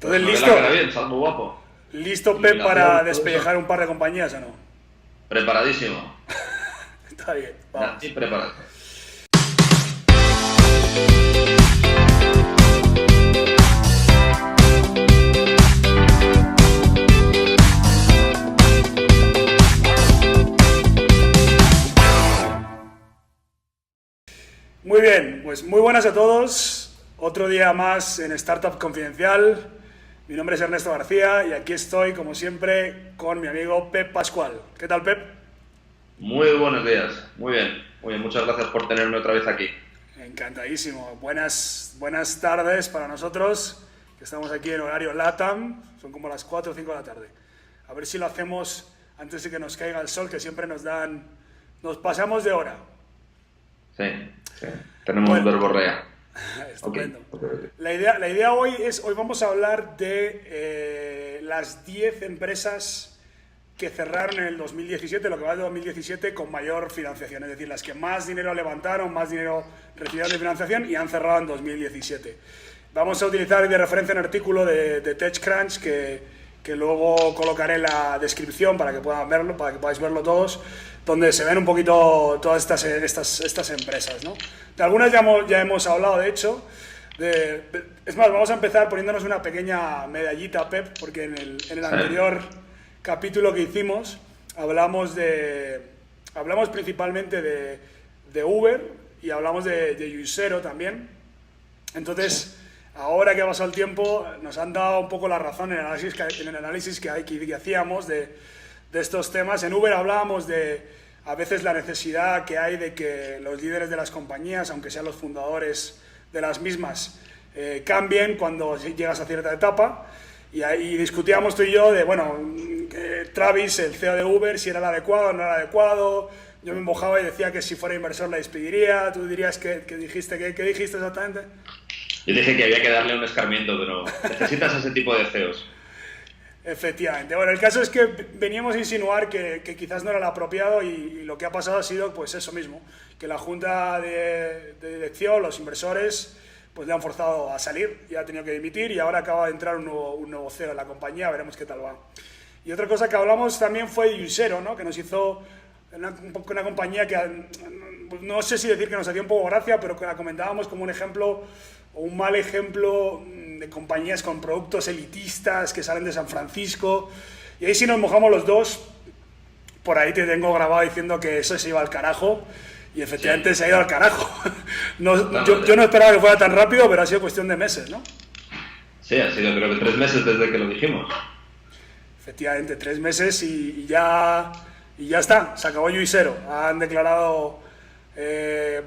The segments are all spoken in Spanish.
Entonces, Pues me ve ¿listo? la cara bien, salgo guapo. ¿Listo, Pep, Iluminación, para todo despellejar eso. un par de compañías o no? Preparadísimo. Está bien, vamos. Y preparado. Muy bien, pues muy buenas a todos. Otro día más en Startup Confidencial. Mi nombre es Ernesto García y aquí estoy, como siempre, con mi amigo Pep Pascual. ¿Qué tal, Pep? Muy buenos días. Muy bien. Muy bien. Muchas gracias por tenerme otra vez aquí. Encantadísimo. Buenas tardes para nosotros, que estamos aquí en horario LATAM. Son como las 4 o 5 de la tarde. A ver si lo hacemos antes de que nos caiga el sol, que siempre nos pasamos de hora. Sí, sí. Tenemos Bueno. verborrea. Estupendo. Ok. La idea hoy vamos a hablar de las 10 empresas que cerraron en el 2017, lo que va de 2017, con mayor financiación. Es decir, las que más dinero levantaron, más dinero recibieron de financiación y han cerrado en 2017. Vamos a utilizar de referencia un artículo de TechCrunch que luego colocaré en la descripción para que puedan verlo, para que podáis verlo todos, donde se ven un poquito todas estas empresas, ¿no? De algunas ya hemos hablado, de hecho. Es más, vamos a empezar poniéndonos una pequeña medallita, Pep, porque en el anterior capítulo que hicimos hablamos principalmente de Uber y hablamos de Juicero también. Entonces, ahora que ha pasado el tiempo, nos han dado un poco la razón en el análisis que hacíamos de estos temas. En Uber hablábamos de a veces la necesidad que hay de que los líderes de las compañías, aunque sean los fundadores de las mismas, cambien cuando llegas a cierta etapa. Y ahí discutíamos tú y yo de, bueno, Travis, el CEO de Uber, si era el adecuado o no era el adecuado. Yo me mojaba y decía que si fuera inversor la despediría. Tú dirías que dijiste, ¿qué dijiste exactamente? Yo dije que había que darle un escarmiento, pero necesitas ese tipo de CEOs. Efectivamente. Bueno, el caso es que veníamos a insinuar que quizás no era el apropiado y lo que ha pasado ha sido pues eso mismo, que la junta de dirección, los inversores, pues le han forzado a salir y ha tenido que dimitir y ahora acaba de entrar un nuevo CEO en la compañía, veremos qué tal va. Y otra cosa que hablamos también fue Juicero, ¿no? Que nos hizo una compañía que no sé si decir que nos hacía un poco gracia, pero que la comentábamos como un ejemplo o un mal ejemplo de compañías con productos elitistas que salen de San Francisco. Y ahí sí nos mojamos los dos. Por ahí te tengo grabado diciendo que eso se iba al carajo. Y efectivamente sí, se ha ido al carajo. Yo no esperaba que fuera tan rápido, pero ha sido cuestión de meses, ¿no? Sí, ha sido creo que 3 meses desde que lo dijimos. Efectivamente, 3 meses y ya está. Se acabó Juicero. Han declarado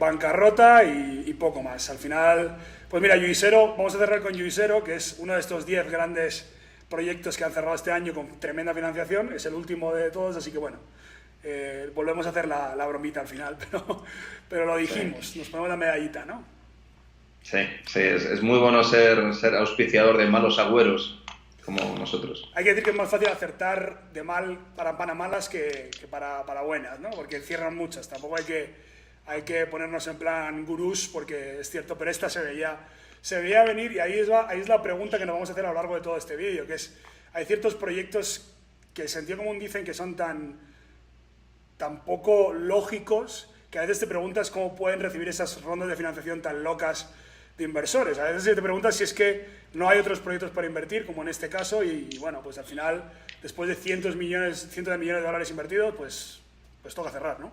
bancarrota y poco más. Al final, pues mira, Juicero, vamos a cerrar con Juicero, que es uno de estos 10 grandes proyectos que han cerrado este año con tremenda financiación. Es el último de todos, así que bueno, volvemos a hacer la bromita al final, pero lo dijimos, sí. Nos ponemos la medallita, ¿no? Sí, es muy bueno ser auspiciador de malos agüeros como nosotros. Hay que decir que es más fácil acertar de mal para malas que para buenas, ¿no? Porque cierran muchas, tampoco hay que ponernos en plan gurús, porque es cierto, pero esta se veía venir y ahí es la pregunta que nos vamos a hacer a lo largo de todo este vídeo, que es, hay ciertos proyectos que el sentido común dicen que son tan poco lógicos que a veces te preguntas cómo pueden recibir esas rondas de financiación tan locas de inversores. A veces te preguntas si es que no hay otros proyectos para invertir, como en este caso, y bueno, pues al final, después de cientos de millones de dólares invertidos, pues toca cerrar, ¿no?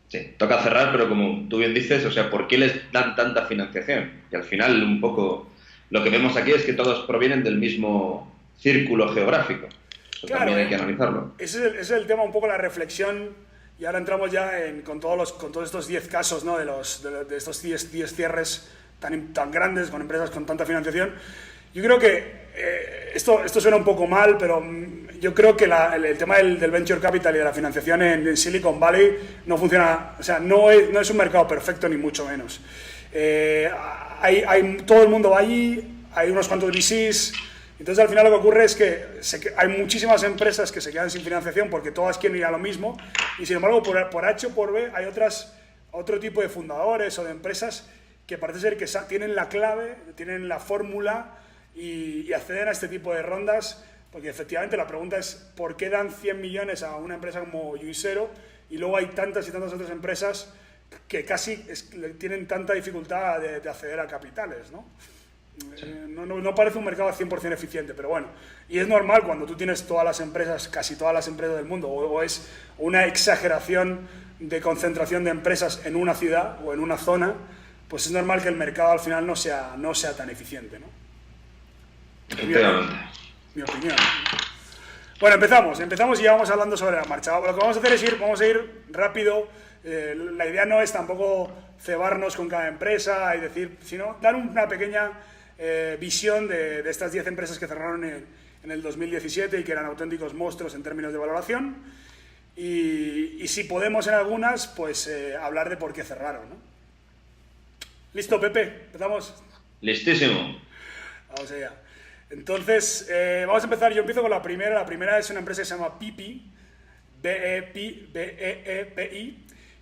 Sí, toca cerrar, pero como tú bien dices, o sea, ¿por qué les dan tanta financiación? Y al final, un poco, lo que vemos aquí es que todos provienen del mismo círculo geográfico. Eso claro, también hay que analizarlo. Ese es el tema, un poco la reflexión, y ahora entramos ya con todos estos 10 casos, ¿no? de estos 10 cierres tan grandes, con empresas con tanta financiación. Yo creo que esto suena un poco mal, pero yo creo que el tema del venture capital y de la financiación en Silicon Valley no funciona, o sea, no es un mercado perfecto ni mucho menos. Todo el mundo va allí, hay unos cuantos VCs, entonces al final lo que ocurre es que hay muchísimas empresas que se quedan sin financiación porque todas quieren ir a lo mismo y sin embargo por H o por B hay otro tipo de fundadores o de empresas que parece ser que tienen la clave, tienen la fórmula y acceden a este tipo de rondas, porque efectivamente la pregunta es ¿por qué dan 100 millones a una empresa como Juicero y luego hay tantas y tantas otras empresas que casi tienen tanta dificultad de acceder a capitales, ¿no? Sí. No parece un mercado 100% eficiente, pero bueno, y es normal cuando tú tienes todas las empresas, casi todas las empresas del mundo, o es una exageración de concentración de empresas en una ciudad o en una zona, pues es normal que el mercado al final no sea tan eficiente, ¿no? Efectivamente. Mi opinión. Bueno, empezamos y ya vamos hablando sobre la marcha. Lo que vamos a hacer es vamos a ir rápido. La idea no es tampoco cebarnos con cada empresa y decir, sino dar una pequeña visión de estas 10 empresas que cerraron en el 2017 y que eran auténticos monstruos en términos de valoración. Y si podemos en algunas, pues hablar de por qué cerraron, ¿no? ¿Listo, Pepe? ¿Empezamos? Listísimo. Vamos allá. Entonces, vamos a empezar. Yo empiezo con la primera. La primera es una empresa que se llama Beepi, B-E-P-I,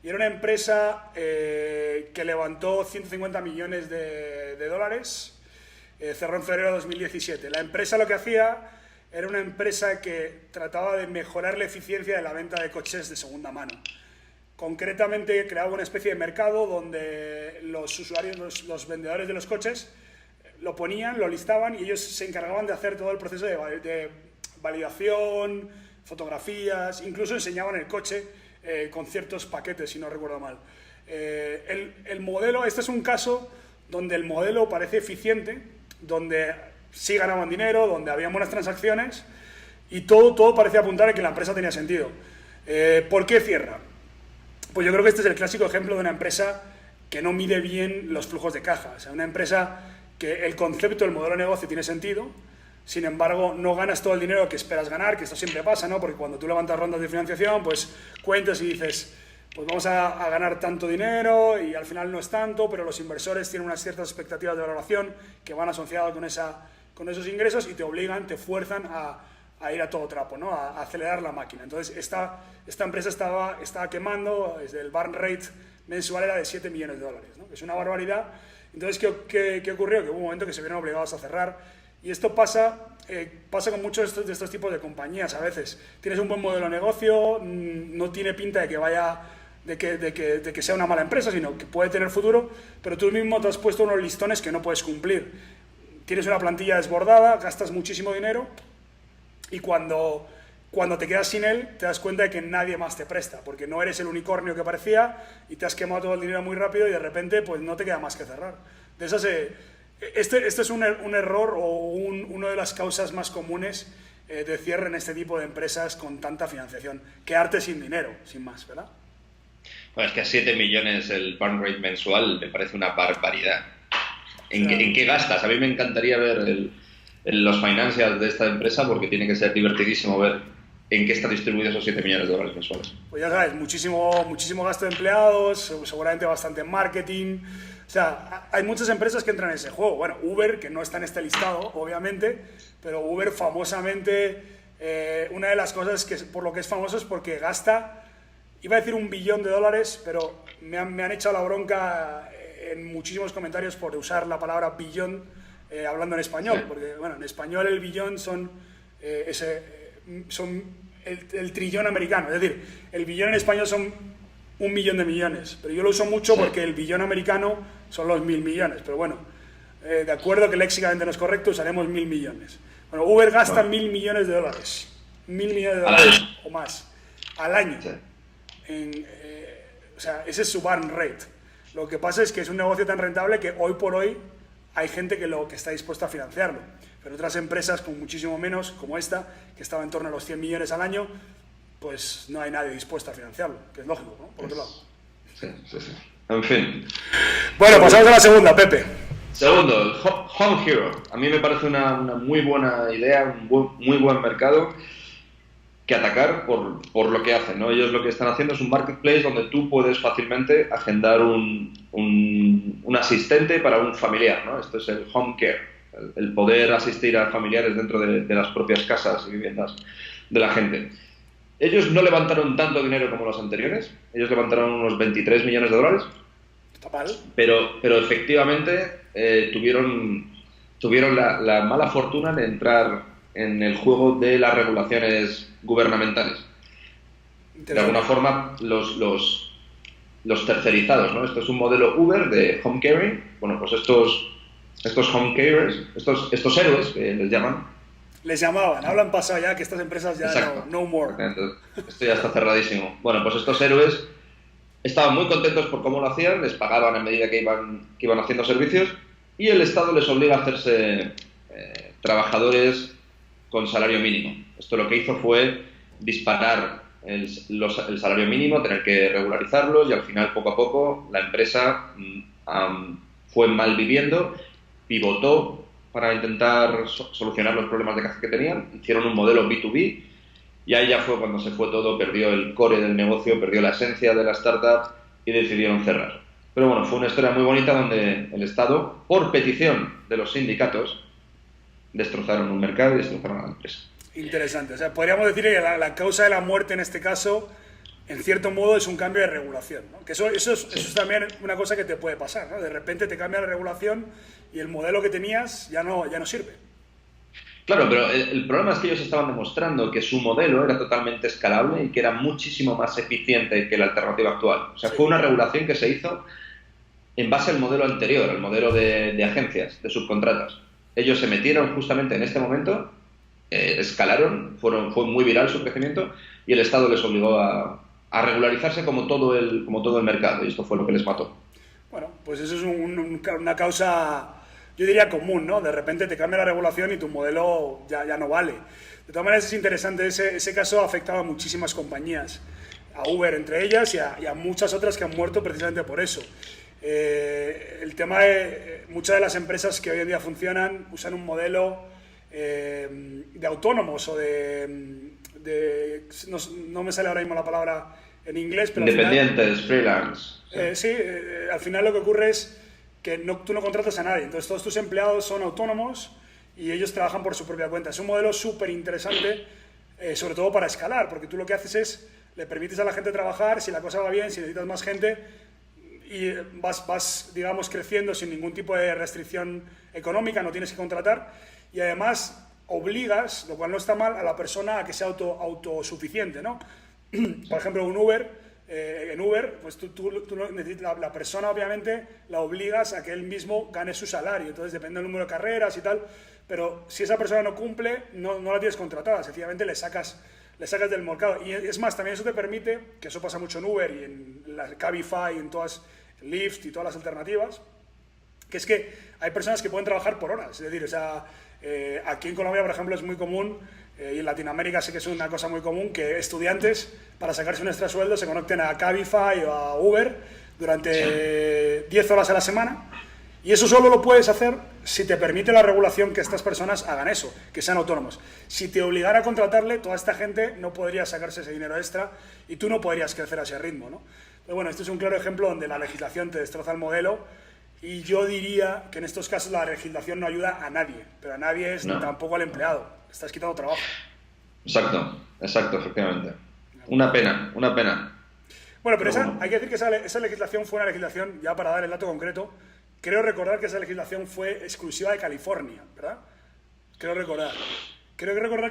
y era una empresa que levantó 150 millones de dólares, cerró en febrero de 2017. La empresa lo que hacía era una empresa que trataba de mejorar la eficiencia de la venta de coches de segunda mano. Concretamente, creaba una especie de mercado donde los usuarios, los vendedores de los coches, lo ponían, lo listaban y ellos se encargaban de hacer todo el proceso de validación, fotografías, incluso enseñaban el coche con ciertos paquetes, si no recuerdo mal. El modelo, este es un caso donde el modelo parece eficiente, donde sí ganaban dinero, donde había buenas transacciones y todo parecía apuntar a que la empresa tenía sentido. ¿Por qué cierra? Pues yo creo que este es el clásico ejemplo de una empresa que no mide bien los flujos de caja. O sea, una empresa que el concepto, el modelo de negocio tiene sentido, sin embargo, no ganas todo el dinero que esperas ganar, que esto siempre pasa, ¿no? Porque cuando tú levantas rondas de financiación, pues cuentas y dices, pues vamos a ganar tanto dinero y al final no es tanto, pero los inversores tienen unas ciertas expectativas de valoración que van asociadas con esos ingresos y te obligan, te fuerzan a ir a todo trapo, ¿no? A acelerar la máquina. Entonces, esta empresa estaba quemando, desde el burn rate mensual era de 7 millones de dólares, ¿no? Que es una barbaridad. Entonces, ¿qué ocurrió? Que hubo un momento que se vieron obligados a cerrar. Y esto pasa con muchos de estos tipos de compañías a veces. Tienes un buen modelo de negocio, no tiene pinta de que vaya, de que sea una mala empresa, sino que puede tener futuro, pero tú mismo te has puesto unos listones que no puedes cumplir. Tienes una plantilla desbordada, gastas muchísimo dinero y cuando te quedas sin él, te das cuenta de que nadie más te presta, porque no eres el unicornio que parecía y te has quemado todo el dinero muy rápido y de repente pues no te queda más que cerrar. De esas, este es un error o una de las causas más comunes de cierre en este tipo de empresas con tanta financiación. Quedarte sin dinero, sin más, ¿verdad? Bueno, es que a 7 millones el burn rate mensual me parece una barbaridad. ¿En qué gastas? A mí me encantaría ver los financials de esta empresa porque tiene que ser divertidísimo ver en qué está distribuido esos 7 millones de dólares mensuales. Pues ya sabes, muchísimo gasto de empleados, seguramente bastante marketing. O sea, hay muchas empresas que entran en ese juego. Bueno, Uber, que no está en este listado, obviamente, pero Uber famosamente, una de las cosas por lo que es famoso es porque gasta, iba a decir $1 billón, pero me han echado la bronca en muchísimos comentarios por usar la palabra billón hablando en español, porque bueno, en español el billón son el trillón americano, es decir, el billón en español son 1 millón de millones, pero yo lo uso mucho porque el billón americano son los 1.000 millones, pero bueno, de acuerdo que léxicamente no es correcto, usaremos 1.000 millones. Bueno, Uber gasta 1.000 millones de dólares, 1.000 millones de dólares o más al año. Sí. O sea, ese es su burn rate. Lo que pasa es que es un negocio tan rentable que hoy por hoy hay gente que está dispuesta a financiarlo. Pero otras empresas con muchísimo menos, como esta, que estaba en torno a los 100 millones al año, pues no hay nadie dispuesto a financiarlo, que es lógico, ¿no? Por otro lado. Sí. En fin. Bueno, pasamos a la segunda, Pepe. Segundo, el Home Hero. A mí me parece una muy buena idea, muy buen mercado que atacar por lo que hacen, ¿no? Ellos lo que están haciendo es un marketplace donde tú puedes fácilmente agendar un asistente para un familiar, ¿no? Esto es el home care, el poder asistir a familiares dentro de las propias casas y viviendas de la gente. Ellos no levantaron tanto dinero como los anteriores, ellos levantaron unos 23 millones de dólares, Está mal. pero efectivamente tuvieron tuvieron la mala fortuna de entrar en el juego de las regulaciones gubernamentales. De alguna forma, los tercerizados, ¿no? Esto es un modelo Uber de home caring. Bueno, pues estos home carers, estos héroes que les llaman. Les llamaban, hablan pasado ya que estas empresas ya no more. Entonces, esto ya está cerradísimo. Bueno, pues estos héroes estaban muy contentos por cómo lo hacían, les pagaban a medida que iban haciendo servicios y el Estado les obliga a hacerse trabajadores con salario mínimo. Esto lo que hizo fue disparar el salario mínimo, tener que regularizarlos y al final, poco a poco, la empresa fue malviviendo, pivotó para intentar solucionar los problemas de caja que tenían, hicieron un modelo B2B y ahí ya fue cuando se fue todo, perdió el core del negocio, perdió la esencia de la startup y decidieron cerrar. Pero bueno, fue una historia muy bonita donde el Estado, por petición de los sindicatos, destrozaron un mercado y destrozaron a la empresa. Interesante. O sea, podríamos decir que la causa de la muerte en este caso, en cierto modo, es un cambio de regulación, ¿no? Que eso es también una cosa que te puede pasar, ¿no? De repente te cambia la regulación y el modelo que tenías ya no sirve. Claro, pero el problema es que ellos estaban demostrando que su modelo era totalmente escalable y que era muchísimo más eficiente que la alternativa actual. O sea, fue una regulación que se hizo en base al modelo anterior, al modelo de agencias, de subcontratas. Ellos se metieron justamente en este momento, escalaron, fue muy viral su crecimiento y el Estado les obligó a regularizarse como todo el mercado y esto fue lo que les mató. Bueno, pues eso es una causa, yo diría común, ¿no? De repente te cambia la regulación y tu modelo ya no vale. De todas maneras es interesante, ese caso ha afectado a muchísimas compañías, a Uber entre ellas y a muchas otras que han muerto precisamente por eso. El tema de muchas de las empresas que hoy en día funcionan usan un modelo de autónomos o no me sale ahora mismo la palabra en inglés, pero independientes, freelance. Sí, al final lo que ocurre es que tú no contratas a nadie, entonces todos tus empleados son autónomos y ellos trabajan por su propia cuenta. Es un modelo súper interesante, sobre todo para escalar, porque tú lo que haces es, le permites a la gente trabajar, si la cosa va bien, si necesitas más gente, y vas, digamos, creciendo sin ningún tipo de restricción económica, no tienes que contratar, y además obligas, lo cual no está mal, a la persona a que sea autosuficiente, ¿no? Por ejemplo, en Uber, pues tú necesitas, la persona obviamente la obligas a que él mismo gane su salario, entonces depende del número de carreras y tal, pero si esa persona no cumple, no la tienes contratada, sencillamente le sacas del mercado. Y es más, también eso te permite, que eso pasa mucho en Uber y en la Cabify, y en todas, Lyft y todas las alternativas, que es que hay personas que pueden trabajar por horas, es decir, o sea, aquí en Colombia, por ejemplo, es muy común, y en Latinoamérica sí que es una cosa muy común, que estudiantes, para sacarse un extra sueldo, se conecten a Cabify o a Uber durante 10 horas a la semana, y eso solo lo puedes hacer si te permite la regulación que estas personas hagan eso, que sean autónomos. Si te obligara a contratarle, toda esta gente no podría sacarse ese dinero extra y tú no podrías crecer a ese ritmo, ¿no? Pero bueno, este es un claro ejemplo donde la legislación te destroza el modelo y yo diría que en estos casos la legislación no ayuda a nadie, pero a nadie es tampoco al empleado, estás quitando trabajo. Exacto, efectivamente. Una pena. Bueno, pero hay que decir que esa legislación fue una legislación, ya para dar el dato concreto, creo recordar que esa legislación fue exclusiva de California, ¿verdad? Creo recordar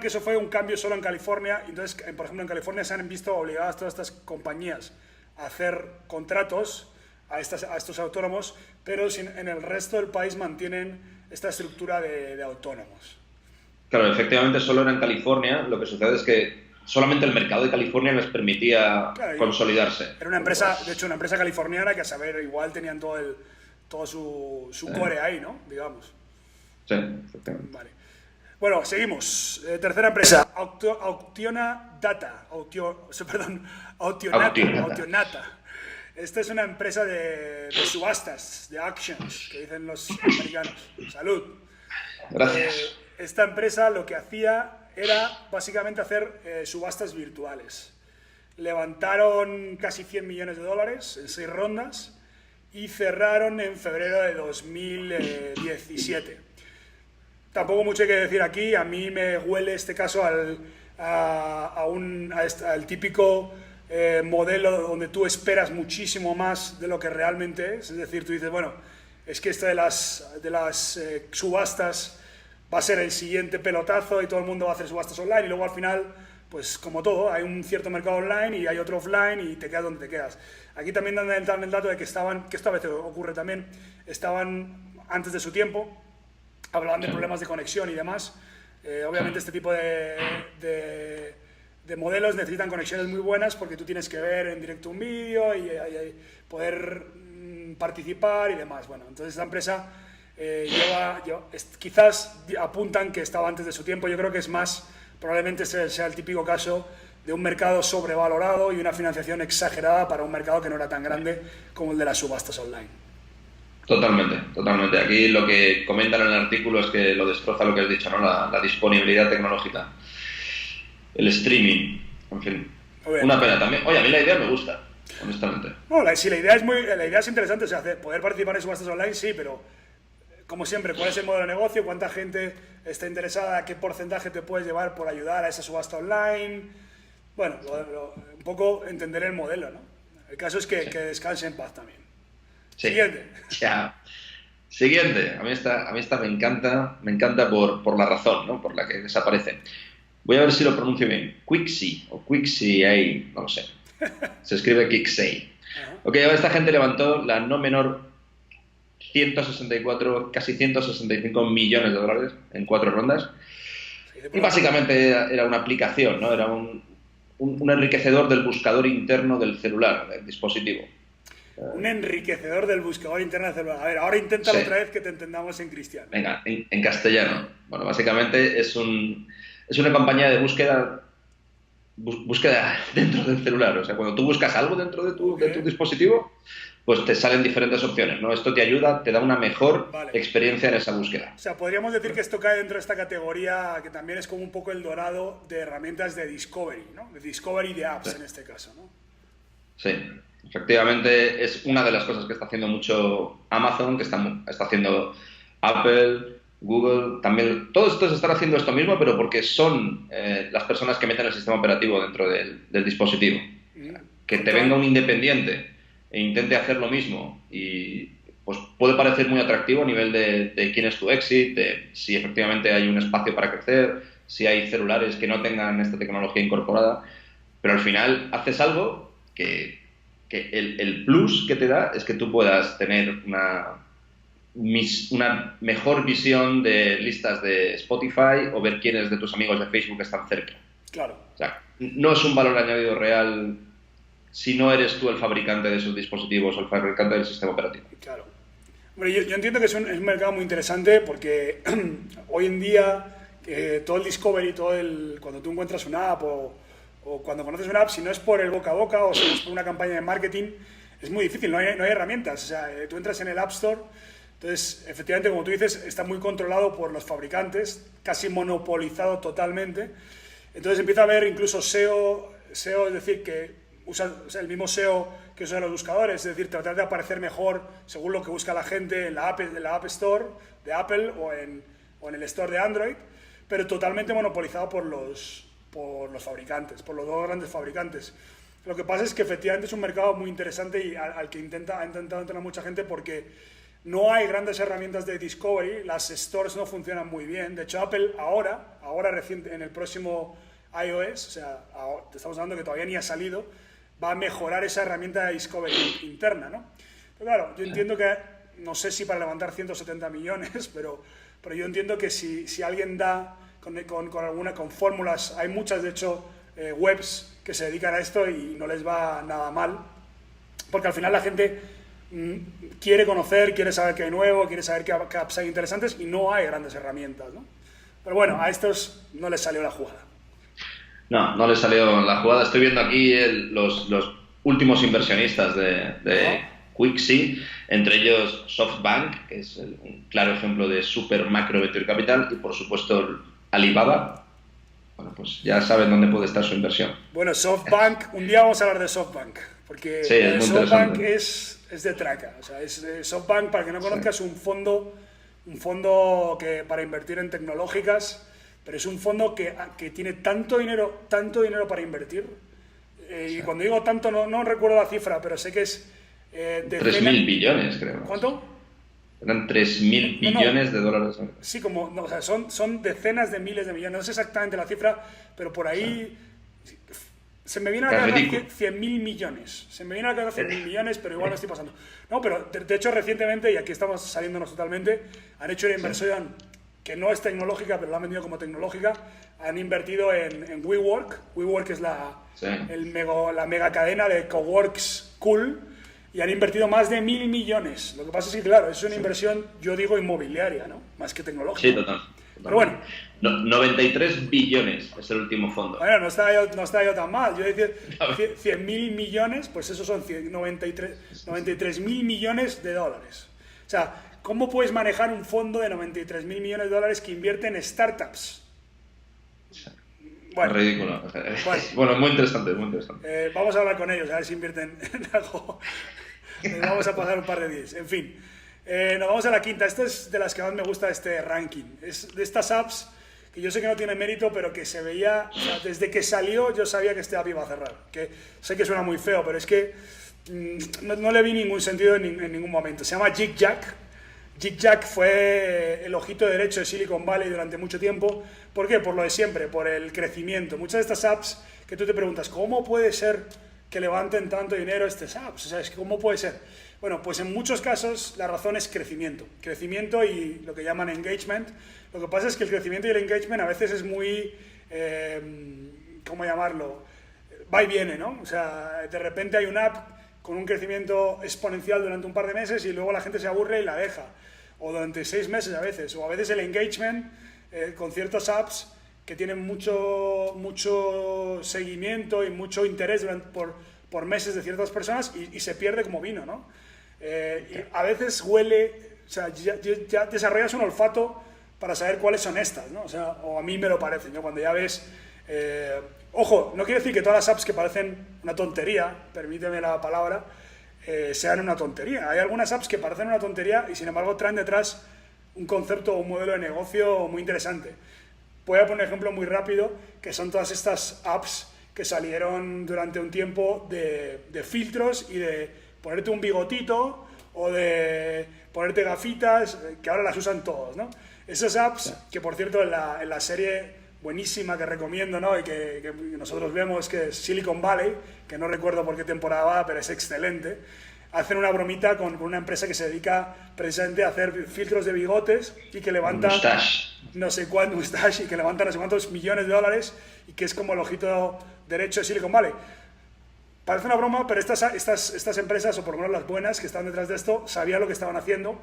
que eso fue un cambio solo en California. Entonces, por ejemplo, en California se han visto obligadas todas estas compañías a hacer contratos a estos autónomos, pero en el resto del país mantienen esta estructura de autónomos. Claro, efectivamente solo era en California. Lo que sucede es que solamente el mercado de California les permitía consolidarse. Era una empresa, de hecho, una empresa californiana que, a saber, igual tenían todo su core ahí, ¿no? Digamos. Sí, efectivamente. Vale. Bueno, seguimos. Tercera empresa, Autionata. Esta es una empresa de subastas, de auctions, que dicen los americanos. Salud. Gracias. Esta empresa lo que hacía era básicamente hacer subastas virtuales. Levantaron casi $100 millones en 6 rondas y cerraron en febrero de 2017. Tampoco mucho hay que decir aquí, a mí me huele este caso al típico modelo donde tú esperas muchísimo más de lo que realmente es decir, tú dices, bueno, es que esto de las subastas va a ser el siguiente pelotazo y todo el mundo va a hacer subastas online y luego al final, pues como todo, hay un cierto mercado online y hay otro offline y te quedas donde te quedas. Aquí también dan el dato de que estaban, que esto a veces ocurre también, estaban antes de su tiempo, hablaban de problemas de conexión y demás. Obviamente este tipo de modelos necesitan conexiones muy buenas porque tú tienes que ver en directo un vídeo y poder participar y demás. Bueno, entonces esta empresa quizás apuntan que estaba antes de su tiempo. Yo creo que es más, probablemente sea el típico caso de un mercado sobrevalorado y una financiación exagerada para un mercado que no era tan grande como el de las subastas online. Totalmente, totalmente. Aquí lo que comentan en el artículo es que lo destroza lo que has dicho, ¿no? La disponibilidad tecnológica, el streaming, en fin. Una pena también. Oye, a mí la idea me gusta, honestamente. No, sí, la idea es interesante, o sea, poder participar en subastas online, sí, pero como siempre, ¿cuál es el modelo de negocio? ¿Cuánta gente está interesada? ¿Qué porcentaje te puedes llevar por ayudar a esa subasta online? Bueno, un poco entender el modelo, ¿no? El caso es que descanse en paz también. Sí. Siguiente. Ya. Siguiente. A mí esta me encanta por la razón, ¿no? Por la que desaparece. Voy a ver si lo pronuncio bien. Quixi o Quixi, no lo sé. Se escribe Quixi. Ok, ahora esta gente levantó la no menor 164, casi 165 millones de dólares en 4 rondas. Y básicamente era una aplicación, ¿no? Era un enriquecedor del buscador interno del celular, del dispositivo. Un enriquecedor del buscador interno del celular. A ver, ahora inténtalo otra vez que te entendamos en cristiano. Venga, en castellano. Bueno, básicamente es una compañía de búsqueda dentro del celular. O sea, cuando tú buscas algo dentro de tu dispositivo, pues te salen diferentes opciones, ¿no? Esto te ayuda, te da una mejor experiencia en esa búsqueda. O sea, podríamos decir que esto cae dentro de esta categoría que también es como un poco el dorado de herramientas de discovery, ¿no? De discovery de apps en este caso, ¿no? Sí, efectivamente es una de las cosas que está haciendo mucho Amazon, que está haciendo Apple, Google, también. Todos estos están haciendo esto mismo, pero porque son las personas que meten el sistema operativo dentro del dispositivo. Que te venga un independiente e intente hacer lo mismo y pues puede parecer muy atractivo a nivel de quién es tu exit, de si efectivamente hay un espacio para crecer, si hay celulares que no tengan esta tecnología incorporada, pero al final haces algo que el plus que te da es que tú puedas tener una mejor visión de listas de Spotify o ver quiénes de tus amigos de Facebook están cerca. Claro. O sea, no es un valor añadido real si no eres tú el fabricante de esos dispositivos o el fabricante del sistema operativo. Claro. Bueno, yo entiendo que es un mercado muy interesante porque hoy en día todo el discovery, cuando tú encuentras una app o cuando conoces una app, si no es por el boca a boca o si no es por una campaña de marketing, es muy difícil, no hay herramientas. O sea, tú entras en el App Store, entonces, efectivamente, como tú dices, está muy controlado por los fabricantes, casi monopolizado totalmente. Entonces empieza a haber incluso SEO, es decir, que usa el mismo SEO que usan los buscadores, es decir, tratar de aparecer mejor según lo que busca la gente en la App Store de Apple o en el Store de Android, pero totalmente monopolizado por los fabricantes, por los dos grandes fabricantes. Lo que pasa es que efectivamente es un mercado muy interesante y al que ha intentado entrar mucha gente porque no hay grandes herramientas de discovery, las stores no funcionan muy bien. De hecho, Apple ahora reciente, en el próximo iOS, o sea, estamos hablando que todavía ni ha salido, va a mejorar esa herramienta de discovery interna, ¿no? Pero claro, yo entiendo que, no sé si para levantar 170 millones, pero yo entiendo que si alguien da con fórmulas, hay muchas, de hecho, webs que se dedican a esto y no les va nada mal, porque al final la gente quiere conocer, quiere saber qué hay nuevo, quiere saber qué apps hay interesantes y no hay grandes herramientas, ¿no? Pero bueno, a estos no les salió la jugada. No les salió la jugada. Estoy viendo aquí los últimos inversionistas de Quixi, entre ellos SoftBank, que es un claro ejemplo de super macro venture capital, y por supuesto Alibaba. Bueno, pues ya saben dónde puede estar su inversión. Bueno, SoftBank, un día vamos a hablar de SoftBank, porque sí, es muy SoftBank es de traca. O sea, SoftBank, para que no conozcas, un fondo que para invertir en tecnológicas, pero es un fondo que tiene tanto dinero para invertir. Y cuando digo tanto, no recuerdo la cifra, pero sé que es... de 3.000 billones, creo. ¿Cuánto? Eran 3.000 billones de dólares. Sí, como, no, o sea, son decenas de miles de millones, no sé exactamente la cifra, pero por ahí se me viene a la cabeza 100.000 millones. Se me viene a la cabeza 100.000 millones, pero igual no estoy pasando. No, pero de hecho recientemente, y aquí estamos saliéndonos totalmente, han hecho una inversión que no es tecnológica, pero la han vendido como tecnológica. Han invertido en WeWork. WeWork es la mega cadena de coworks cool, y han invertido más de 1.000 millones. Lo que pasa es que, claro, es una inversión, yo digo, inmobiliaria, ¿no? Más que tecnológica. Sí, total. Pero bueno. 93 billones es el último fondo. Bueno, no estaba yo tan mal. Yo decía 100.000 millones, pues esos son 93.000 millones de dólares. O sea, ¿cómo puedes manejar un fondo de 93.000 millones de dólares que invierte en startups? Bueno, ridículo. Bueno, muy interesante, muy interesante. Vamos a hablar con ellos, a ver si invierten en algo. Vamos a pasar un par de días. En fin, nos vamos a la quinta. Esta es de las que más me gusta este ranking. Es de estas apps que yo sé que no tiene mérito, pero que se veía, o sea, desde que salió yo sabía que este app iba a cerrar. Que sé que suena muy feo, pero es que no le vi ningún sentido en ningún momento. Se llama JigJag. JigJag fue el ojito derecho de Silicon Valley durante mucho tiempo. ¿Por qué? Por lo de siempre, por el crecimiento. Muchas de estas apps que tú te preguntas, ¿cómo puede ser que levanten tanto dinero estas apps? O sea, ¿cómo puede ser? Bueno, pues en muchos casos la razón es crecimiento. Crecimiento y lo que llaman engagement. Lo que pasa es que el crecimiento y el engagement a veces es muy, ¿cómo llamarlo? Va y viene, ¿no? O sea, de repente hay una app con un crecimiento exponencial durante un par de meses y luego la gente se aburre y la deja. O durante 6 meses a veces. O a veces el engagement con ciertas apps que tienen mucho seguimiento y mucho interés por meses de ciertas personas y se pierde como vino, ¿no? Y a veces huele, o sea, ya desarrollas un olfato para saber cuáles son estas, ¿no? O sea, o a mí me lo parece, ¿no? Cuando ya ves... ojo, no quiere decir que todas las apps que parecen una tontería, permíteme la palabra, sean una tontería. Hay algunas apps que parecen una tontería y sin embargo traen detrás un concepto o un modelo de negocio muy interesante. Voy a poner un ejemplo muy rápido, que son todas estas apps que salieron durante un tiempo de filtros y de ponerte un bigotito o de ponerte gafitas, que ahora las usan todos, ¿no? Esas apps, que por cierto en la serie buenísima que recomiendo, ¿no? Y que nosotros vemos, que es Silicon Valley, que no recuerdo por qué temporada va, pero es excelente, hacen una bromita con una empresa que se dedica precisamente a hacer filtros de bigotes y que levanta no sé cuánto mustache y que levanta no sé cuántos millones de dólares y que es como el ojito derecho de Silicon Valley. Parece una broma, pero estas empresas, o por lo menos las buenas que están detrás de esto, sabían lo que estaban haciendo.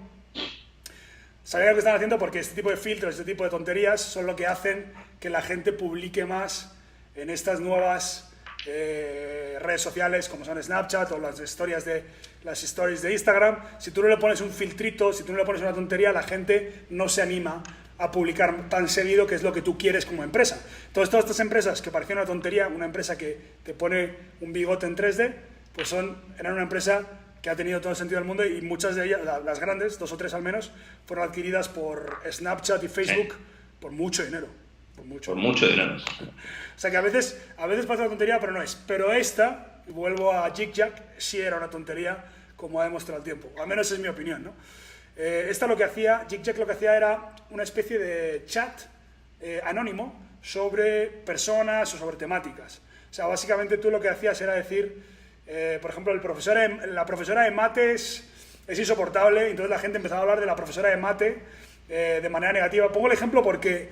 Sabían lo que estaban haciendo porque este tipo de filtros, este tipo de tonterías son lo que hacen que la gente publique más en estas nuevas redes sociales como son Snapchat o las stories de Instagram. Si tú no le pones un filtrito, si tú no le pones una tontería, la gente no se anima a publicar tan seguido, que es lo que tú quieres como empresa. Entonces, todas estas empresas que parecían una tontería, una empresa que te pone un bigote en 3D, pues eran una empresa que ha tenido todo el sentido del mundo y muchas de ellas, las grandes, 2 o 3 al menos, fueron adquiridas por Snapchat y Facebook por mucho dinero. Por mucho dinero. O sea que a veces parece una tontería, pero no es. Pero esta, y vuelvo a JigJag, sí era una tontería, como ha demostrado el tiempo. Al menos es mi opinión, ¿no? JigJag lo que hacía era una especie de chat anónimo sobre personas o sobre temáticas. O sea, básicamente tú lo que hacías era decir, por ejemplo, la profesora de mates es insoportable, entonces la gente empezaba a hablar de la profesora de mate de manera negativa. Pongo el ejemplo porque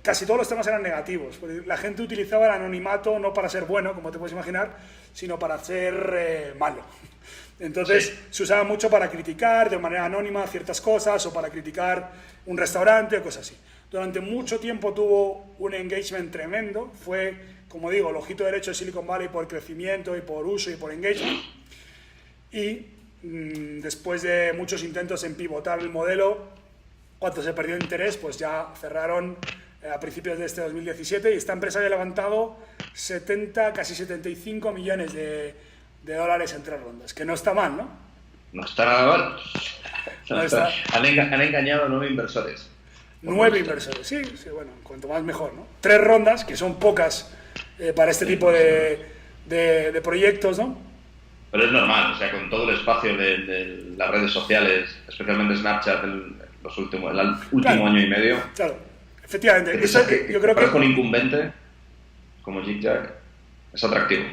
casi todos los temas eran negativos. Porque la gente utilizaba el anonimato no para ser bueno, como te puedes imaginar, sino para ser malo. Entonces se usaba mucho para criticar de manera anónima ciertas cosas o para criticar un restaurante o cosas así. Durante mucho tiempo tuvo un engagement tremendo, fue, como digo, el ojito derecho de Silicon Valley por crecimiento y por uso y por engagement. Y después de muchos intentos en pivotar el modelo, cuando se perdió interés, pues ya cerraron a principios de este 2017 y esta empresa había levantado casi 75 millones de dólares en 3 rondas, que no está mal, ¿no? No está nada mal. Han engañado a 9 inversores. 9 inversores, sí, bueno, cuanto más mejor, ¿no? 3 rondas, que son pocas para este tipo de proyectos, ¿no? Pero es normal, o sea, con todo el espacio de las redes sociales, especialmente Snapchat el último Claro, año y medio, claro, efectivamente. que Eso, yo que creo parezca un que... incumbente como Zigzag es atractivo.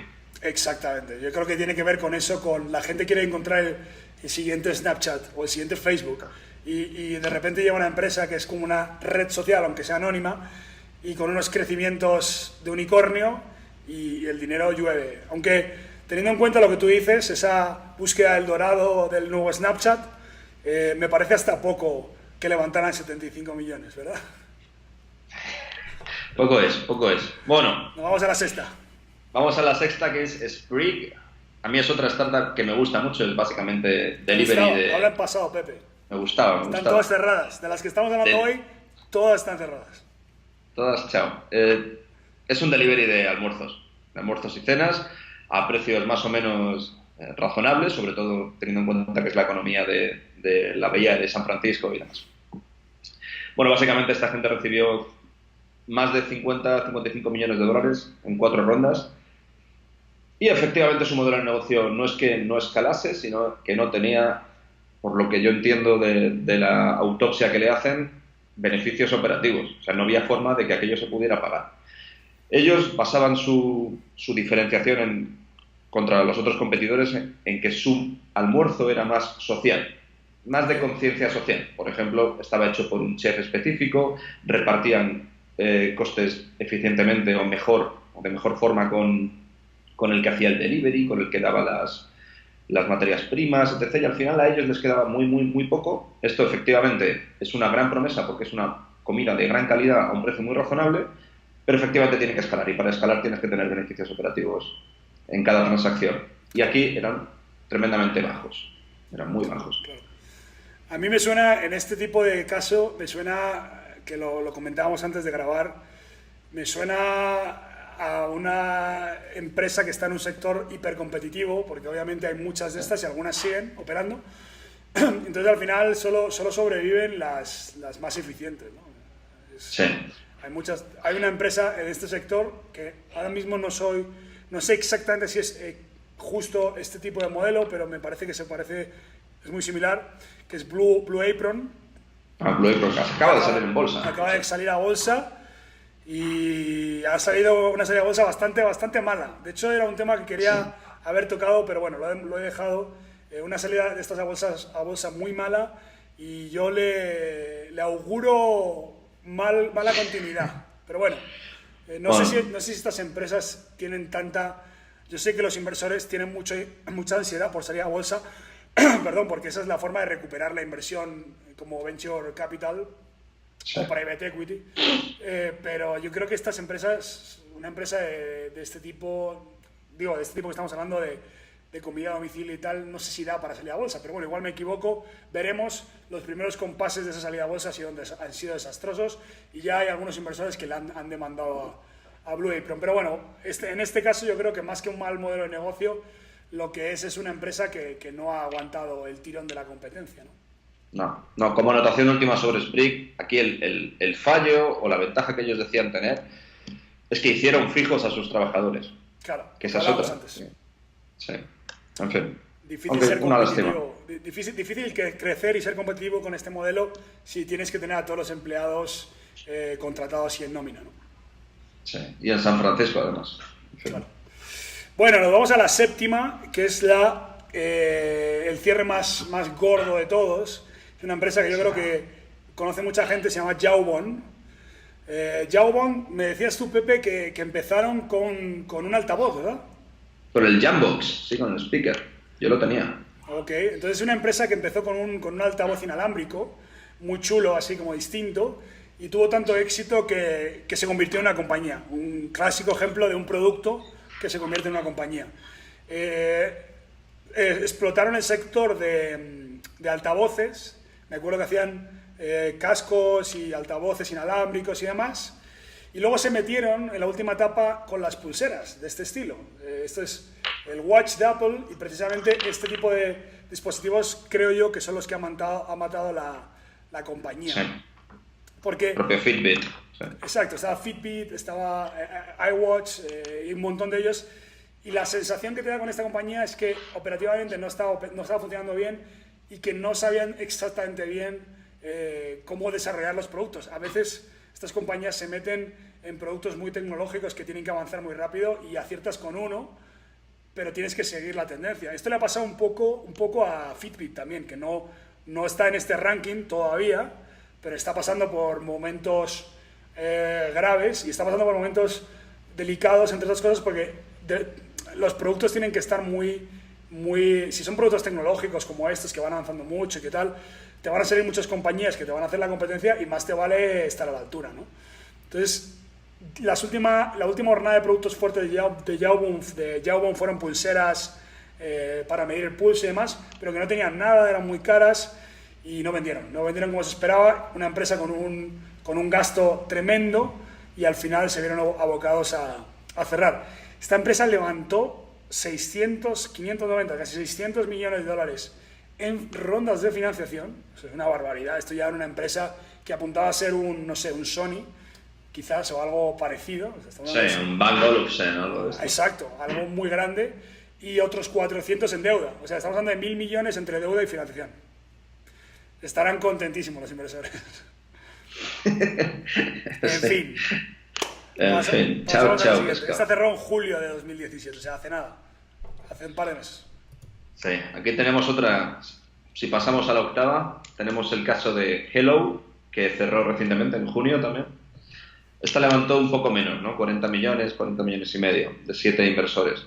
Exactamente. Yo creo que tiene que ver con eso, con la gente quiere encontrar el siguiente Snapchat o el siguiente Facebook y de repente llega una empresa que es como una red social, aunque sea anónima, y con unos crecimientos de unicornio y el dinero llueve. Aunque teniendo en cuenta lo que tú dices, esa búsqueda del dorado del nuevo Snapchat, me parece hasta poco que levantaran 75 millones, ¿verdad? Poco es, poco es. Bueno, Nos vamos a la sexta. vamos a la sexta, que es Sprig. A mí es otra startup que me gusta mucho, es básicamente delivery de... Habla en pasado, Pepe. Me gustaba, me Están gustaba. todas cerradas. De las que estamos hablando hoy, todas están cerradas. Todas, chao. Es un delivery de almuerzos y cenas, a precios más o menos razonables, sobre todo teniendo en cuenta que es la economía de la bahía de San Francisco y demás. Bueno, básicamente esta gente recibió más de 55 millones de dólares en 4 rondas y efectivamente su modelo de negocio no es que no escalase, sino que no tenía, por lo que yo entiendo de la autopsia que le hacen, beneficios operativos. O sea, no había forma de que aquello se pudiera pagar. Ellos basaban su diferenciación contra los otros competidores en que su almuerzo era más social, más de conciencia social. Por ejemplo, estaba hecho por un chef específico, repartían costes eficientemente o de mejor forma con el que hacía el delivery, con el que daba las materias primas, etc. Y al final a ellos les quedaba muy poco. Esto efectivamente es una gran promesa porque es una comida de gran calidad a un precio muy razonable, pero efectivamente tiene que escalar y para escalar tienes que tener beneficios operativos en cada transacción. Y aquí eran tremendamente bajos, eran muy bajos. Claro. A mí me suena, en este tipo de caso, me suena, que lo comentábamos antes de grabar, me suena a una empresa que está en un sector hipercompetitivo, porque obviamente hay muchas de estas y algunas siguen operando. Entonces al final solo sobreviven las más eficientes, ¿no? Sí. Hay una empresa en este sector que ahora mismo no sé exactamente si es justo este tipo de modelo, pero me parece que es muy similar, que es Blue Apron. Blue Apron acaba de salir en bolsa. Acaba de salir a bolsa y ha salido una salida a bolsa bastante mala. De hecho, era un tema que quería haber tocado, pero bueno, lo he dejado. Una salida de estas a bolsa muy mala y yo le auguro mala continuidad. Pero bueno, no sé si estas empresas tienen tanta... Yo sé que los inversores tienen mucha ansiedad por salir a bolsa, perdón, porque esa es la forma de recuperar la inversión como venture capital o private equity. Pero yo creo que estas empresas, una empresa de este tipo, de este tipo que estamos hablando de comida a domicilio y tal, no sé si da para salir a bolsa, pero bueno, igual me equivoco. Veremos. Los primeros compases de esa salida a bolsa han sido desastrosos y ya hay algunos inversores que le han demandado a Blue Apron. Pero bueno, en este caso yo creo que más que un mal modelo de negocio, lo que es una empresa que no ha aguantado el tirón de la competencia, ¿no? No, como anotación última sobre Sprig, aquí el fallo o la ventaja que ellos decían tener es que hicieron fijos a sus trabajadores. Claro, que esa es otra. Antes. Sí, en fin. Difícil ser competitivo. Difícil crecer y ser competitivo con este modelo si tienes que tener a todos los empleados contratados y en nómina, ¿no? Sí, y en San Francisco además. Claro. Bueno, nos vamos a la séptima, que es el cierre más gordo de todos. Es una empresa que yo creo que conoce mucha gente, se llama Jawbone. Jawbone, me decías tú, Pepe, que empezaron con un altavoz, ¿verdad? Con el Jambox, sí, con el speaker. Yo lo tenía. Ok, entonces es una empresa que empezó con un altavoz inalámbrico, muy chulo, así como distinto, y tuvo tanto éxito que se convirtió en una compañía. Un clásico ejemplo de un producto que se convierte en una compañía. Explotaron el sector de altavoces. Me acuerdo que hacían cascos y altavoces inalámbricos y demás. Y luego se metieron en la última etapa con las pulseras de este estilo. Esto es el Watch de Apple y precisamente este tipo de dispositivos creo yo que son los que ha matado la compañía. Sí. Porque, el propio Fitbit. Sí. Exacto, estaba Fitbit, estaba iWatch y un montón de ellos. Y la sensación que te da con esta compañía es que operativamente no estaba funcionando bien y que no sabían exactamente bien cómo desarrollar los productos. A veces estas compañías se meten en productos muy tecnológicos que tienen que avanzar muy rápido y aciertas con uno, pero tienes que seguir la tendencia. Esto le ha pasado un poco a Fitbit también, que no está en este ranking todavía, pero está pasando por momentos graves y está pasando por momentos delicados, entre otras cosas, porque los productos tienen que estar si son productos tecnológicos como estos que van avanzando mucho y qué tal, te van a salir muchas compañías que te van a hacer la competencia y más te vale estar a la altura, ¿no? Entonces, la última jornada de productos fuertes de Jawbone fueron pulseras para medir el pulso y demás, pero que no tenían nada, eran muy caras y no vendieron como se esperaba. Una empresa con un gasto tremendo y al final se vieron abocados a cerrar. Esta empresa levantó 590, casi 600 millones de dólares en rondas de financiación. Eso es una barbaridad. Esto ya era una empresa que apuntaba a ser un Sony, quizás, o algo parecido. Sí, un Bank Olufsen, algo de esto. Exacto, algo muy grande. Y otros 400 en deuda. O sea, estamos hablando de 1.000 millones entre deuda y financiación. Estarán contentísimos los inversores. En fin. Chao. Esta cerró en julio de 2017, o sea, hace nada. Hace un par de meses. Sí, aquí tenemos otra. Si pasamos a la octava, tenemos el caso de Hello, que cerró recientemente, en junio también. Esta levantó un poco menos, ¿no? 40 millones y medio, de 7 inversores.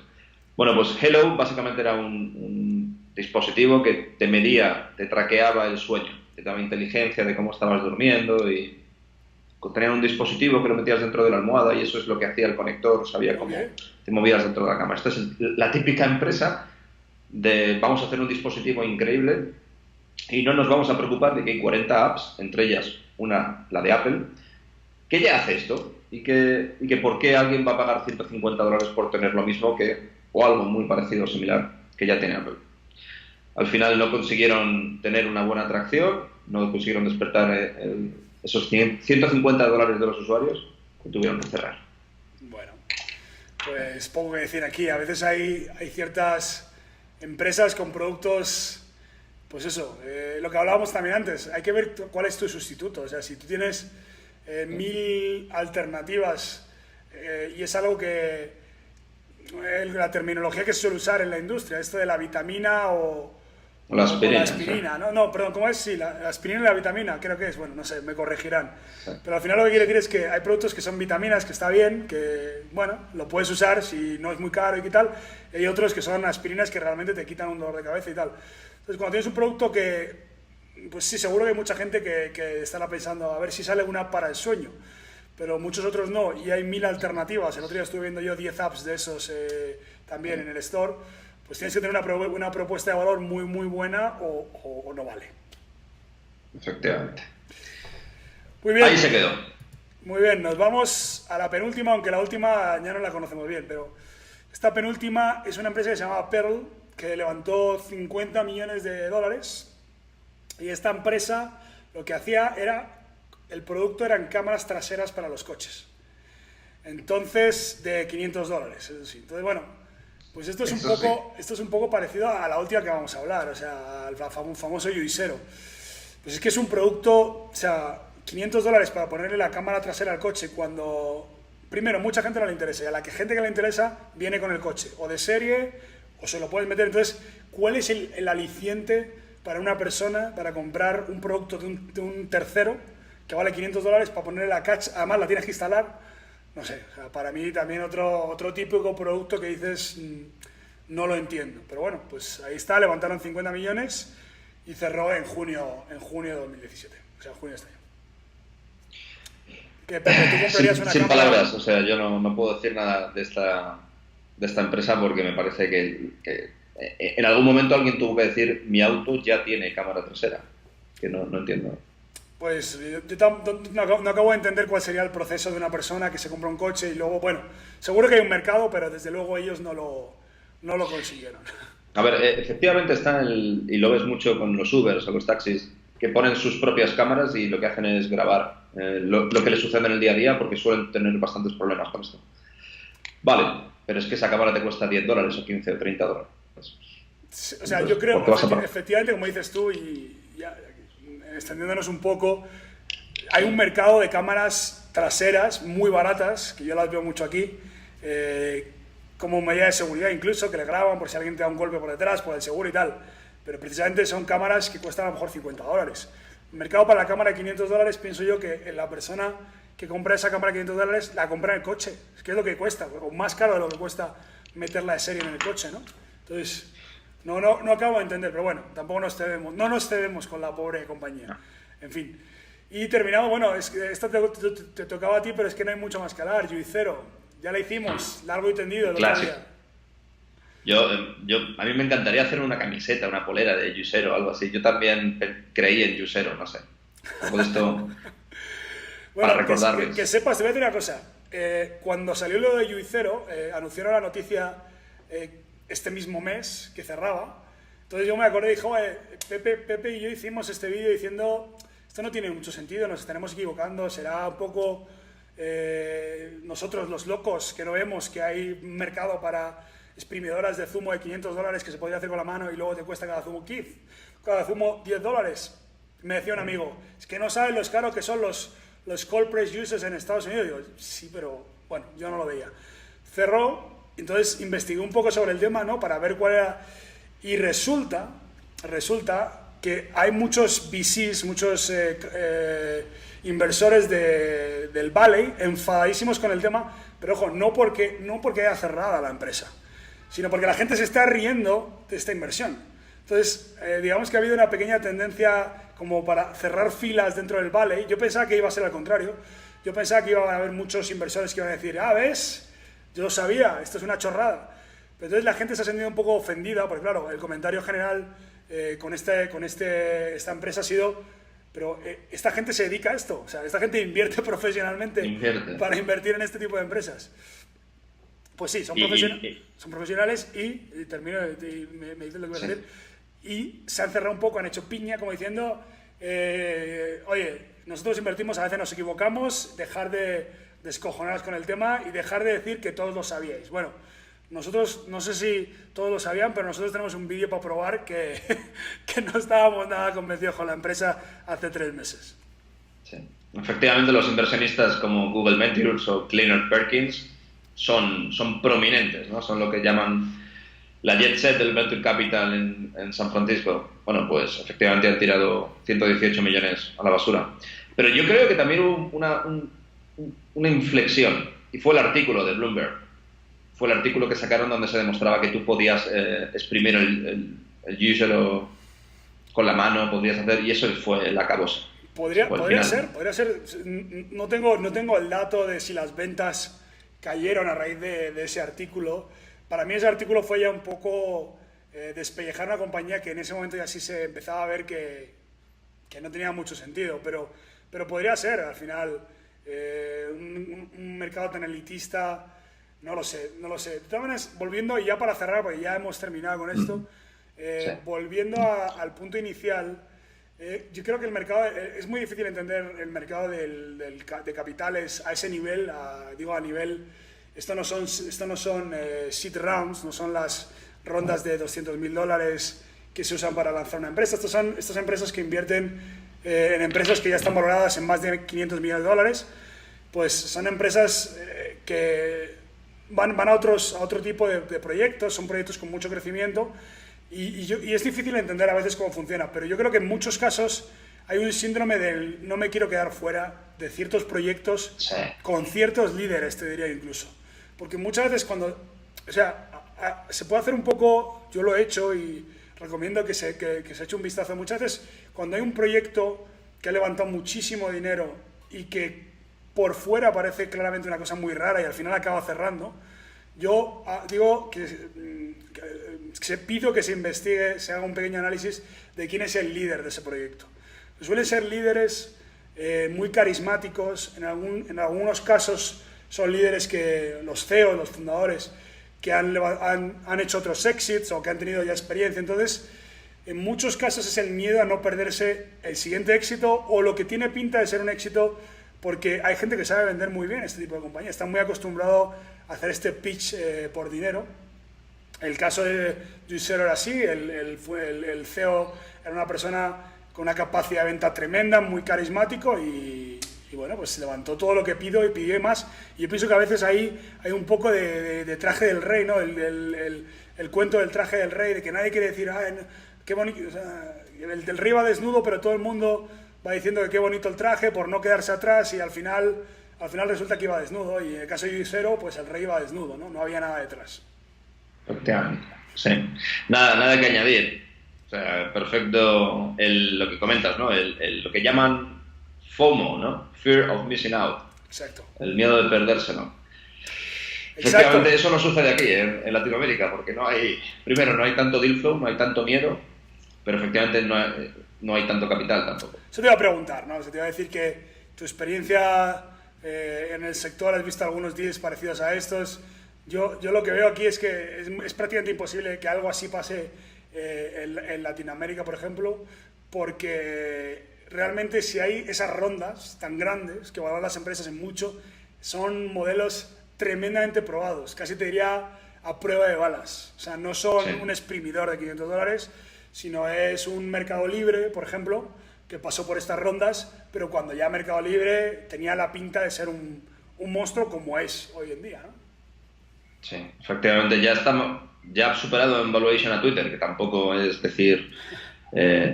Bueno, pues Hello básicamente era un dispositivo que te medía, te traqueaba el sueño, te daba inteligencia de cómo estabas durmiendo y tenían un dispositivo que lo metías dentro de la almohada y eso es lo que hacía el conector, sabía cómo te movías dentro de la cama. Esta es la típica empresa de vamos a hacer un dispositivo increíble y no nos vamos a preocupar de que hay 40 apps, entre ellas una, la de Apple, que ya hace esto y que por qué alguien va a pagar $150 por tener lo mismo o algo muy parecido o similar que ya tiene Apple. Al final no consiguieron tener una buena atracción, no consiguieron despertar esos $150 de los usuarios que tuvieron que cerrar. Bueno, pues poco que decir aquí. A veces hay ciertas empresas con productos, pues eso, lo que hablábamos también antes, hay que ver cuál es tu sustituto. O sea, si tú tienes 1000 alternativas y es algo que la terminología que se suele usar en la industria, esto de la vitamina o la aspirina. ¿Sí? No, perdón, ¿cómo es? Sí, la aspirina y la vitamina, creo que es, bueno, no sé, me corregirán. Sí. Pero al final lo que quiere decir es que hay productos que son vitaminas, que está bien, que, bueno, lo puedes usar si no es muy caro y tal, y hay otros que son aspirinas que realmente te quitan un dolor de cabeza y tal. Entonces, cuando tienes un producto que, pues sí, seguro que hay mucha gente que estará pensando a ver si sale una para el sueño, pero muchos otros no, y hay 1000 alternativas. El otro día estuve viendo yo 10 apps de esos también en el store. Pues tienes que tener una propuesta de valor muy, muy buena o no vale. Efectivamente. Muy bien. Ahí se quedó. Muy bien, nos vamos a la penúltima, aunque la última ya no la conocemos bien, pero esta penúltima es una empresa que se llama Pearl, que levantó 50 millones de dólares. Y esta empresa lo que hacía el producto eran cámaras traseras para los coches. Entonces, de $500, eso sí. Entonces, bueno, pues esto es un poco parecido a la última que vamos a hablar, o sea, al famoso Juicero. Pues es que es un producto, o sea, $500 para ponerle la cámara trasera al coche cuando, primero, mucha gente no le interesa, y a la gente que le interesa viene con el coche, o de serie, o se lo puedes meter. Entonces, ¿cuál es el aliciente para una persona para comprar un producto de un tercero que vale $500 para ponerle la catch? Además, la tienes que instalar. No sé, o sea, para mí también otro típico producto que dices, no lo entiendo. Pero bueno, pues ahí está, levantaron 50 millones y cerró en junio de 2017. O sea, en junio de este año. ¿Qué, Pepe, tú comprarías una sin cámara? Palabras, o sea, yo no puedo decir nada de esta empresa porque me parece que en algún momento alguien tuvo que decir, mi auto ya tiene cámara trasera, que no entiendo. Pues yo no acabo de entender cuál sería el proceso de una persona que se compra un coche y luego, bueno, seguro que hay un mercado, pero desde luego ellos no lo consiguieron. A ver, efectivamente está y lo ves mucho con los Ubers o los taxis, que ponen sus propias cámaras y lo que hacen es grabar lo que les sucede en el día a día porque suelen tener bastantes problemas con esto. Vale, pero es que esa cámara te cuesta $10 o 15 o $30. O sea, yo creo, efectivamente, como dices tú, y ya, extendiéndonos un poco, hay un mercado de cámaras traseras muy baratas, que yo las veo mucho aquí, como medida de seguridad incluso, que le graban por si alguien te da un golpe por detrás, por el seguro y tal. Pero precisamente son cámaras que cuestan a lo mejor $50. El mercado para la cámara de $500, pienso yo que la persona que compra esa cámara de $500 la compra en el coche. Es que es lo que cuesta, o más caro de lo que cuesta meterla de serie en el coche, ¿no? Entonces, no acabo de entender, pero bueno, tampoco no nos cedemos con la pobre compañía. En fin. Y terminamos, bueno, es que esta te tocaba a ti, pero es que no hay mucho más que hablar. Juicero, ya la hicimos, largo y tendido el otro día. A mí me encantaría hacer una camiseta, una polera de Juicero o algo así. Yo también creí en Juicero, no sé. Todo esto bueno, para recordarles. Que sepas, te voy a decir una cosa. Cuando salió lo de Juicero, anunciaron la noticia este mismo mes que cerraba. Entonces yo me acordé y dije, Pepe y yo hicimos este vídeo diciendo, esto no tiene mucho sentido, nos estaremos equivocando, será un poco nosotros los locos que no vemos que hay un mercado para exprimidoras de zumo de $500 que se podría hacer con la mano y luego te cuesta cada zumo $10. Me decía un amigo, es que no sabes lo caro que son los cold press juices en Estados Unidos. Digo, sí, pero bueno, yo no lo veía. Cerró, entonces investigué un poco sobre el tema, ¿no? Para ver cuál era. Y resulta que hay muchos VCs, muchos inversores del Valley enfadadísimos con el tema, pero ojo, no porque haya cerrada la empresa, sino porque la gente se está riendo de esta inversión. Entonces, digamos que ha habido una pequeña tendencia como para cerrar filas dentro del Valley. Yo pensaba que iba a ser al contrario. Yo pensaba que iba a haber muchos inversores que iban a decir, ¿ves? Yo lo sabía, esto es una chorrada. Pero entonces la gente se ha sentido un poco ofendida, porque claro, el comentario general con esta empresa ha sido, pero esta gente se dedica a esto, o sea, esta gente invierte profesionalmente para invertir en este tipo de empresas. Pues sí, son profesionales y termino, me dices lo que voy a decir, y se han cerrado un poco, han hecho piña, como diciendo, oye, nosotros invertimos, a veces nos equivocamos, dejar de descojonaros con el tema y dejar de decir que todos lo sabíais. Bueno, nosotros, no sé si todos lo sabían, pero nosotros tenemos un vídeo para probar que no estábamos nada convencidos con la empresa hace 3 meses. Sí. Efectivamente, los inversionistas como Google Ventures o Kleiner Perkins son prominentes, ¿no? Son lo que llaman la jet set del Venture Capital en San Francisco. Bueno, pues efectivamente han tirado 118 millones a la basura. Pero yo creo que también hubo una inflexión, y fue el artículo de Bloomberg. Fue el artículo que sacaron donde se demostraba que tú podías exprimir el juicer con la mano, podías hacer, y eso fue el acabose. Podría ser. No tengo el dato de si las ventas cayeron a raíz de ese artículo. Para mí ese artículo fue ya un poco despellejar una compañía que en ese momento ya sí se empezaba a ver que no tenía mucho sentido, pero podría ser, al final, un mercado tan elitista, no lo sé. De todas maneras, volviendo, y ya para cerrar, porque ya hemos terminado con esto, volviendo al punto inicial, yo creo que el mercado, es muy difícil entender el mercado de capitales a ese nivel, a nivel, esto no son seed rounds, no son las rondas de $200.000 que se usan para lanzar una empresa. Estas empresas que invierten en empresas que ya están valoradas en más de $500 millones, pues son empresas que van a otro tipo de proyectos, son proyectos con mucho crecimiento y es difícil entender a veces cómo funciona, pero yo creo que en muchos casos hay un síndrome del no me quiero quedar fuera de ciertos proyectos con ciertos líderes, te diría incluso. Porque muchas veces se puede hacer un poco, yo lo he hecho y recomiendo que se eche un vistazo. Muchas veces cuando hay un proyecto que ha levantado muchísimo dinero y que por fuera parece claramente una cosa muy rara y al final acaba cerrando, yo digo que pido que se investigue, se haga un pequeño análisis de quién es el líder de ese proyecto. Suelen ser líderes muy carismáticos, en algunos casos son líderes que los CEOs, los fundadores, que han hecho otros exits o que han tenido ya experiencia. Entonces, en muchos casos es el miedo a no perderse el siguiente éxito o lo que tiene pinta de ser un éxito porque hay gente que sabe vender muy bien este tipo de compañía, está muy acostumbrado a hacer este pitch por dinero. El caso de Juicero era así, el CEO era una persona con una capacidad de venta tremenda, muy carismático y bueno, pues levantó todo lo que pido y pidió más. Y yo pienso que a veces ahí hay un poco de traje del rey, ¿no? El cuento del traje del rey, de que nadie quiere decir, qué bonito, o sea, el rey va desnudo, pero todo el mundo va diciendo que qué bonito el traje por no quedarse atrás y al final resulta que iba desnudo. Y en el caso de Juicero, pues el rey iba desnudo, ¿no? No había nada detrás. Efectivamente, sí. Nada que añadir. O sea, perfecto lo que comentas, ¿no? Lo que llaman FOMO, ¿no? Fear of Missing Out. Exacto. El miedo de perdérselo. Exacto. Efectivamente, eso no sucede aquí, en Latinoamérica, porque no hay tanto deal flow, no hay tanto miedo, pero efectivamente no hay tanto capital tampoco. Eso te iba a preguntar, ¿no? Eso te iba a decir que tu experiencia en el sector, has visto algunos deals parecidos a estos. Yo lo que veo aquí es que es prácticamente imposible que algo así pase en Latinoamérica, por ejemplo, porque realmente si hay esas rondas tan grandes que valoran las empresas en mucho, son modelos tremendamente probados, casi te diría a prueba de balas. O sea, no son un exprimidor de $500, sino es un Mercado Libre, por ejemplo, que pasó por estas rondas, pero cuando ya Mercado Libre tenía la pinta de ser un monstruo como es hoy en día, ¿no? Sí, efectivamente, ya ha superado en valuation a Twitter, que tampoco es decir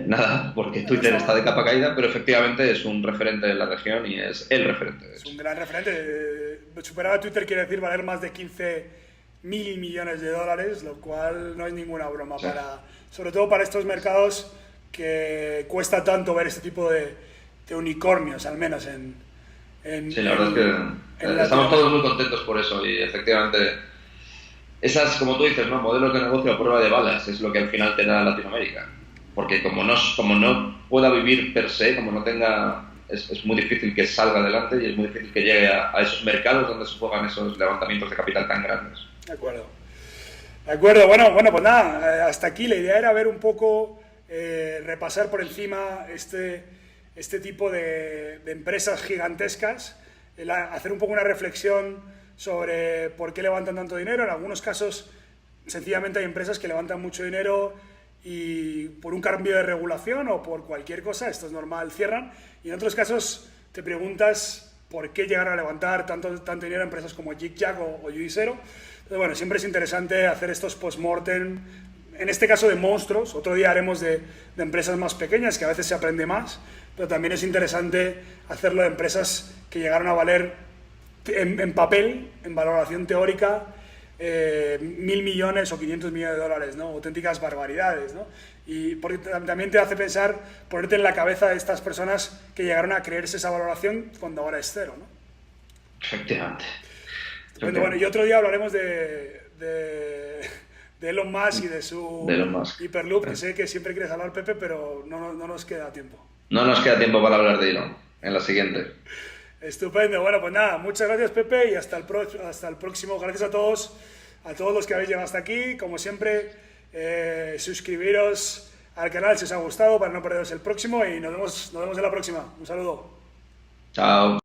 nada, porque Twitter está de capa caída, pero efectivamente es un referente de la región y es el referente. Es un gran referente. Superar a Twitter quiere decir valer más de 15.000 millones de dólares, lo cual no es ninguna broma, sí. Sobre todo para estos mercados que cuesta tanto ver este tipo de unicornios, al menos sí, la verdad es que estamos todos muy contentos por eso y efectivamente esas, como tú dices, ¿no? Modelos de negocio a prueba de balas es lo que al final te da Latinoamérica, porque como no pueda vivir per se, como no tenga, es muy difícil que salga adelante y es muy difícil que llegue a esos mercados donde se juegan esos levantamientos de capital tan grandes. De acuerdo, bueno, pues nada, hasta aquí la idea era ver un poco, repasar por encima este tipo de empresas gigantescas, hacer un poco una reflexión sobre por qué levantan tanto dinero. En algunos casos, sencillamente hay empresas que levantan mucho dinero y por un cambio de regulación o por cualquier cosa, esto es normal, cierran. Y en otros casos te preguntas por qué llegar a levantar tanto dinero a empresas como Yik-Yak o Juicero. Entonces, bueno, siempre es interesante hacer estos post-mortem, en este caso de monstruos. Otro día haremos de empresas más pequeñas, que a veces se aprende más, pero también es interesante hacerlo de empresas que llegaron a valer en papel, en valoración teórica, 1.000 millones o 500 millones de dólares, ¿no? Auténticas barbaridades, ¿no? Y porque también te hace pensar, ponerte en la cabeza de estas personas que llegaron a creerse esa valoración cuando ahora es cero, ¿no? Efectivamente. Bueno, y otro día hablaremos de Elon Musk y de su Hyperloop, que sé que siempre quieres hablar, Pepe, pero no nos queda tiempo. No nos queda tiempo para hablar de Elon en la siguiente. Estupendo, bueno, pues nada, muchas gracias, Pepe, y hasta el próximo. Gracias a todos los que habéis llegado hasta aquí. Como siempre, suscribiros al canal si os ha gustado para no perderos el próximo y nos vemos en la próxima. Un saludo. Chao.